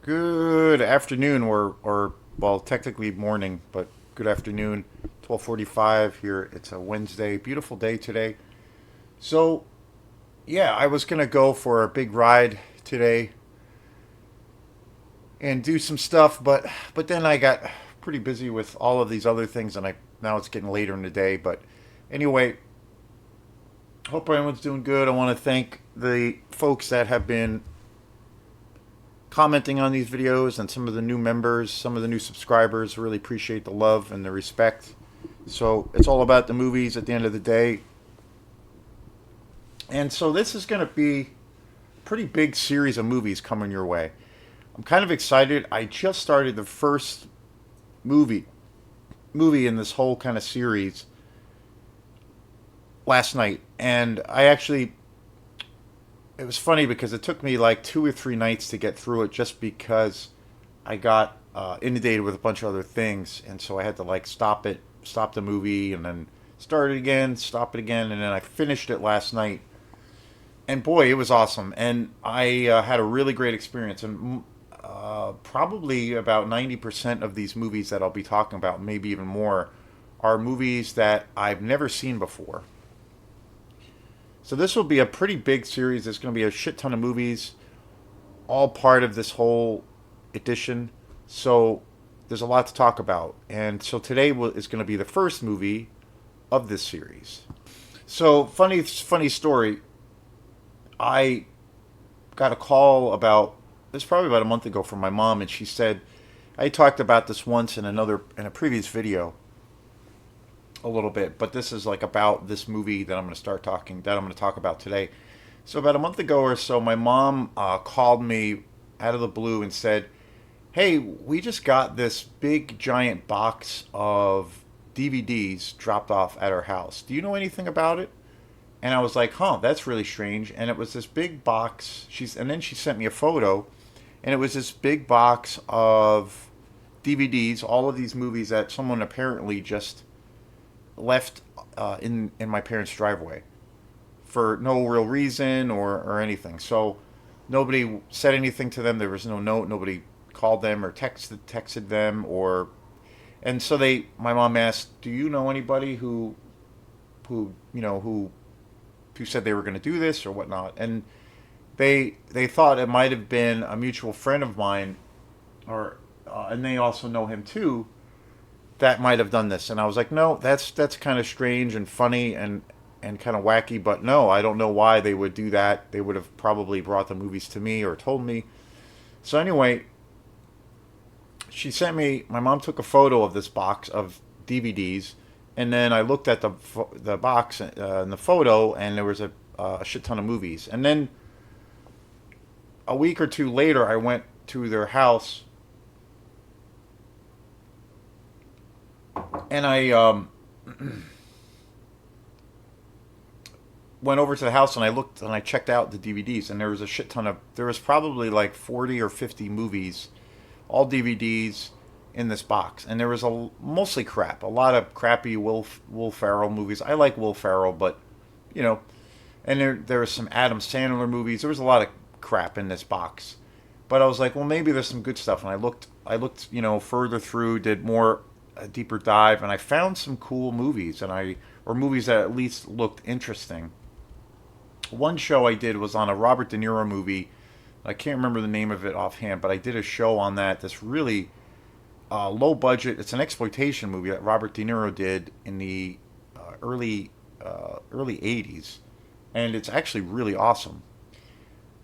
Good afternoon, or well, technically morning, but good afternoon. 12:45 here. It's a Wednesday, beautiful day today. So yeah, I was gonna go for a big ride today and do some stuff, but then I got pretty busy with all of these other things, and I now it's getting later in the day. But anyway, hope everyone's doing good. I want to thank the folks that have been commenting on these videos and some of the new members, some of the new subscribers. Really appreciate the love and the respect. So it's all about the movies at the end of the day. And so this is going to be a pretty big series of movies coming your way. I'm kind of excited. I just started the first movie movie in this whole kind of series last night, and I actually it was funny because it took me like 2 or 3 nights to get through it just because I got inundated with a bunch of other things, and so I had to like stop the movie, and then start it again, stop it again, and then I finished it last night. And boy, it was awesome, and I had a really great experience. And probably about 90% of these movies that I'll be talking about, maybe even more, are movies that I've never seen before. So this will be a pretty big series. There's going to be a shit ton of movies, all part of this whole edition. So there's a lot to talk about. And so today is going to be the first movie of this series. So funny story. I got a call about this probably about a month ago from my mom, and she said I talked about this once in a previous video a little bit, but this is like about this movie that I'm going to talk about today. So about a month ago or so, my mom called me out of the blue and said, "Hey, we just got this big giant box of DVDs dropped off at our house. Do you know anything about it?" And I was like, "Huh, that's really strange." And it was this big box. And then she sent me a photo, and it was this big box of DVDs, all of these movies that someone apparently just left in my parents' driveway for no real reason or anything. So nobody said anything to them. There was no note. Nobody called them or texted them or. And so my mom asked, "Do you know anybody who you know who said they were going to do this or whatnot?" And they thought it might have been a mutual friend of mine, or and they also know him too, that might have done this. And I was like, "No, that's kind of strange and funny and kind of wacky, but no, I don't know why they would do that. They would have probably brought the movies to me or told me." So anyway, my mom took a photo of this box of DVDs, and then I looked at the box in the photo, and there was a shit ton of movies. And then a week or two later, I went to their house, and I went over to the house and I looked and I checked out the DVDs, and there was a shit ton of there was probably like 40 or 50 movies, all DVDs in this box, and there was mostly crap, a lot of crappy Will Ferrell movies. I like Will Ferrell, but you know, and there was some Adam Sandler movies. There was a lot of crap in this box, but I was like, well, maybe there's some good stuff, and I looked, further through, did more a deeper dive, and I found some cool movies, or movies that at least looked interesting. One show I did was on a Robert De Niro movie. I can't remember the name of it offhand, but I did a show on that. This really low budget. It's an exploitation movie that Robert De Niro did in the early early '80s, and it's actually really awesome.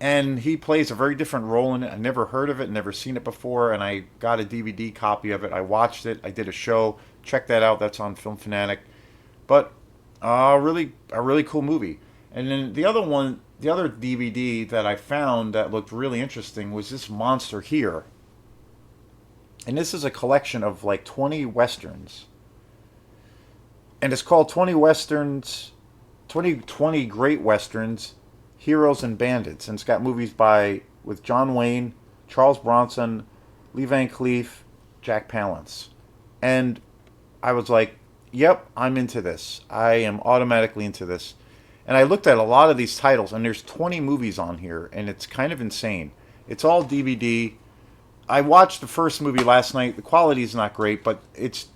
And he plays a very different role in it. I never heard of it, never seen it before, and I got a DVD copy of it. I watched it. I did a show. Check that out. That's on Film Fanatic. But really a really cool movie. And then the other DVD that I found that looked really interesting was this monster here. And this is a collection of like 20 westerns. And it's called 20 Westerns, 2020 Great Westerns, Heroes and Bandits. And it's got movies with John Wayne, Charles Bronson, Lee Van Cleef, Jack Palance. And I was like, "Yep, I'm into this. I am automatically into this." And I looked at a lot of these titles, and there's 20 movies on here, and it's kind of insane. It's all DVD. I watched the first movie last night. The quality is not great, but it's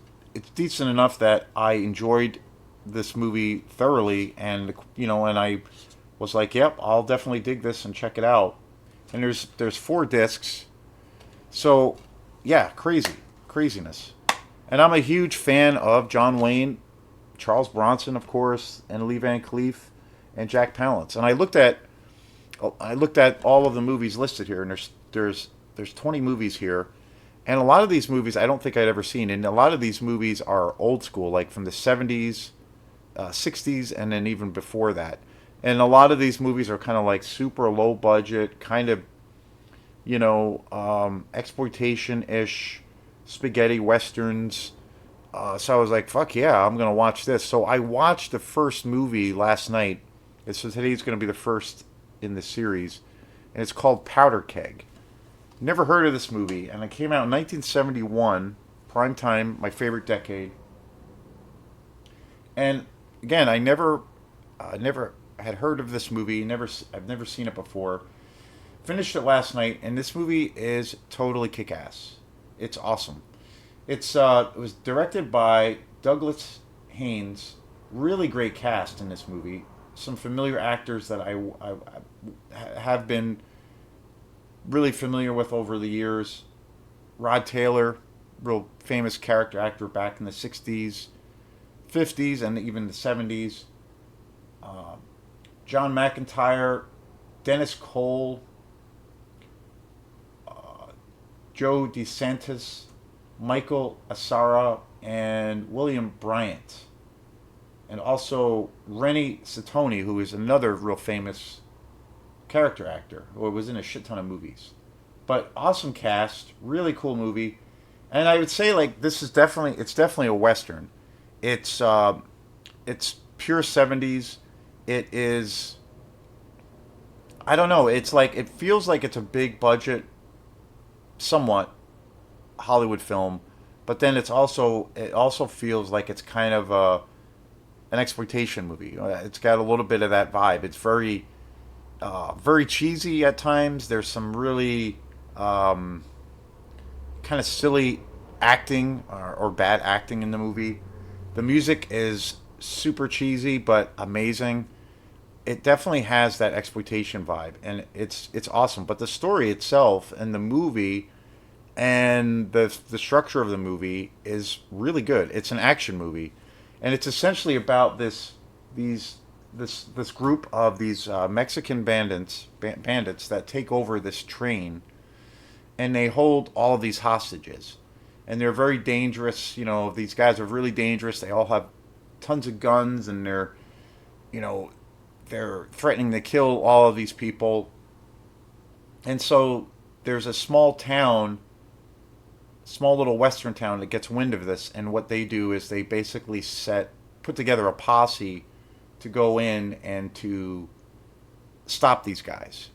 decent enough that I enjoyed this movie thoroughly, and and I was like, "Yep, I'll definitely dig this and check it out." And there's four discs, so yeah, craziness. And I'm a huge fan of John Wayne, Charles Bronson, of course, and Lee Van Cleef, and Jack Palance. And I looked at all of the movies listed here, and there's 20 movies here, and a lot of these movies I don't think I'd ever seen, and a lot of these movies are old school, like from the 70s, 60s, and then even before that. And a lot of these movies are kind of like super low budget, kind of exploitation ish, spaghetti westerns. So I was like, fuck yeah, I'm gonna watch this. So I watched the first movie last night. So today's gonna be the first in the series, and it's called Powder Keg. Never heard of this movie, and it came out in 1971, prime time, my favorite decade. And again, never had heard of this movie. I've never seen it before. Finished it last night, and this movie is totally kick-ass. It's awesome. It was directed by Douglas Haynes. Really great cast in this movie. Some familiar actors that I have been really familiar with over the years. Rod Taylor, real famous character actor back in the 60s, 50s, and even the 70s. Uh, John McIntyre, Dennis Cole, Joe DeSantis, Michael Asara, and William Bryant. And also Rennie Satoni, who is another real famous character actor who was in a shit ton of movies. But awesome cast, really cool movie. And I would say like it's definitely a western. It's it's pure 70s. It is I don't know, it's like it feels like it's a big budget somewhat Hollywood film, but then it also feels like it's kind of an exploitation movie. It's got a little bit of that vibe. It's very cheesy at times. There's some really kind of silly acting or bad acting in the movie. The music is super cheesy but amazing. It definitely has that exploitation vibe, and it's awesome. But the story itself and the movie and the structure of the movie is really good. It's an action movie, and it's essentially about this group of these Mexican bandits that take over this train, and they hold all of these hostages, and they're very dangerous. These guys are really dangerous. They all have tons of guns, and you know they're threatening to kill all of these people. And so there's a small little western town that gets wind of this, and what they do is they basically put together a posse to go in and to stop these guys.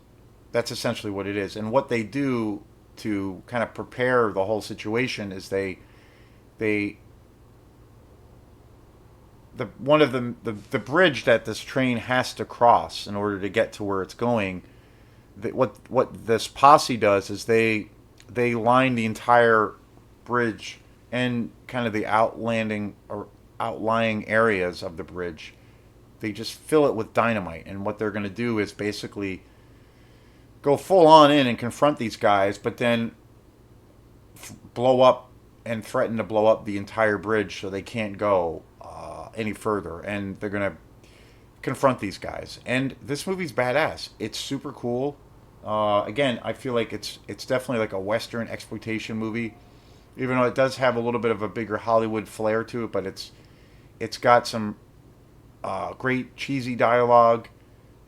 That's essentially what it is. And what they do to kind of prepare the whole situation is they the one of the bridge that this train has to cross in order to get to where it's going. What this posse does is they line the entire bridge and kind of the outlanding or outlying areas of the bridge. They just fill it with dynamite, and what they're going to do is basically go full on in and confront these guys, but then blow up and threaten to blow up the entire bridge so they can't go any further, and they're going to confront these guys. And this movie's badass. It's super cool. Again, I feel like it's definitely like a western exploitation movie, even though it does have a little bit of a bigger Hollywood flair to it. But it's got some great cheesy dialogue,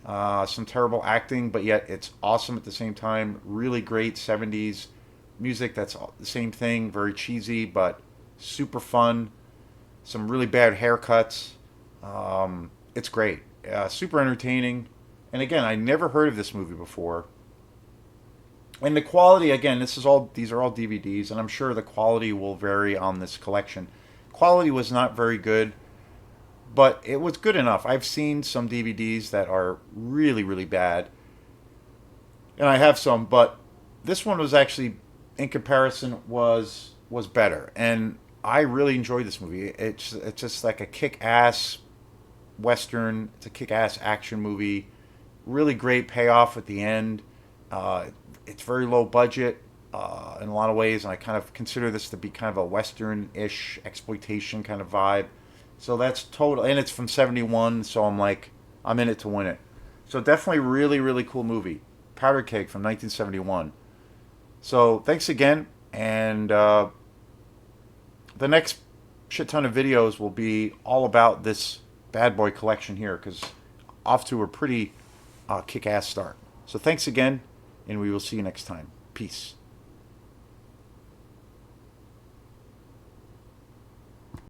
some terrible acting, but yet it's awesome at the same time. Really great 70s music. That's the same thing. Very cheesy, but super fun. Some really bad haircuts. It's great. Super entertaining. And again, I never heard of this movie before. And the quality, again, these are all DVDs, and I'm sure the quality will vary on this collection. Quality was not very good, but it was good enough. I've seen some DVDs that are really, really bad, and I have some, but this one was actually in comparison was better, and I really enjoyed this movie. It's just like a kick-ass western. It's a kick-ass action movie. Really great payoff at the end. Uh, it's very low budget in a lot of ways, and I kind of consider this to be kind of a western-ish exploitation kind of vibe. So that's total, and it's from '71. So I'm like, I'm in it to win it. So definitely, really, really cool movie. Powder Keg from 1971. So thanks again, and the next shit ton of videos will be all about this bad boy collection here because off to a pretty kick ass start. So thanks again, and we will see you next time. Peace.